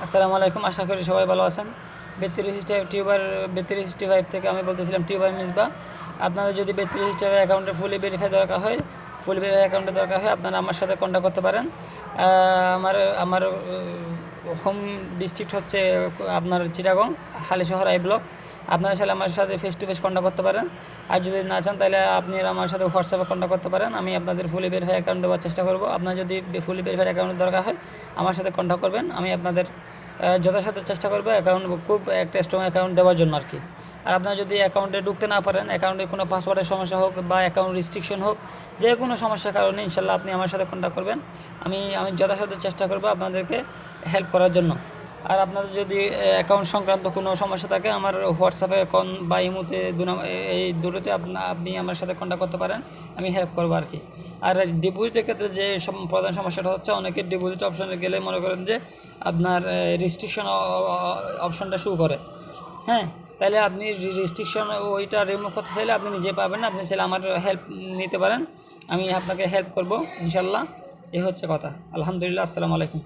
আসসালামু আলাইকুম, আশা করি সবাই ভালো আছেন। 32 থেকে আমি বলতেছিলাম টিউবার মিসবা। আপনাদের যদি 32 অ্যাকাউন্টে ফুলি ভেরিফাই দরকার হয়, ফুলি ভেরিফাই অ্যাকাউন্টে দরকার হয়, আপনারা আমার সাথে কন্ট্যাক্ট করতে পারেন। আমার আমার হোম ডিস্ট্রিক্ট হচ্ছে আপনার চিটাগং, হালিশহর আই ব্লক। আপনারা চাইলে আমার সাথে ফেস টু ফেস কন্ট্যাক্ট করতে পারেন। আর যদি না চান তাহলে আপনি আমার সাথে হোয়াটসঅ্যাপে কন্ট্যাক্ট করতে পারেন। আমি আপনাদের ফুলি ভেরিফাই অ্যাকাউন্ট দেওয়ার চেষ্টা করব। আপনার যদি ফুলি ভেরিফাই অ্যাকাউন্ট দরকার হয়, আমার সাথে কন্ট্যাক্ট করবেন। আমি আপনাদের যথাসাধ্য চেষ্টা করবো অ্যাকাউন্ট খুব একটা স্ট্রং অ্যাকাউন্ট দেওয়ার জন্য আর কি। আর আপনারা যদি অ্যাকাউন্টে ঢুকতে না পারেন, অ্যাকাউন্টে কোনো পাসওয়ার্ডের সমস্যা হোক বা অ্যাকাউন্ট রিস্ট্রিকশন হোক, যে কোনো সমস্যার কারণে ইনশাল্লাহ আপনি আমার সাথে কন্ট্যাক্ট করবেন। আমি আমি যথাসাধ্য চেষ্টা করবো আপনাদেরকে হেল্প করার জন্য। আর আপনাদের যদি অ্যাকাউন্ট সংক্রান্ত কোনো সমস্যা থাকে, আমার হোয়াটসঅ্যাপে বা ইমোতে এই দুটোতে আপনি আমার সাথে কন্ট্যাক্ট করতে পারেন। আমি হেল্প করবো আর কি। আর ডিপোজিটের ক্ষেত্রে যে প্রধান সমস্যাটা হচ্ছে, অনেকের ডিপোজিট অপশানে গেলে মনে করেন যে আপনার রেস্ট্রিকশন অপশানটা শো করে। হ্যাঁ, তাহলে আপনি রেস্ট্রিকশন ওইটা রিমুভ করতে চাইলে আপনি নিজে পাবেন না। আপনি চাইলে আমার হেল্প নিতে পারেন, আমি আপনাকে হেল্প করব ইনশাল্লাহ। এই হচ্ছে কথা। আলহামদুলিল্লাহ, আসসালামু আলাইকুম।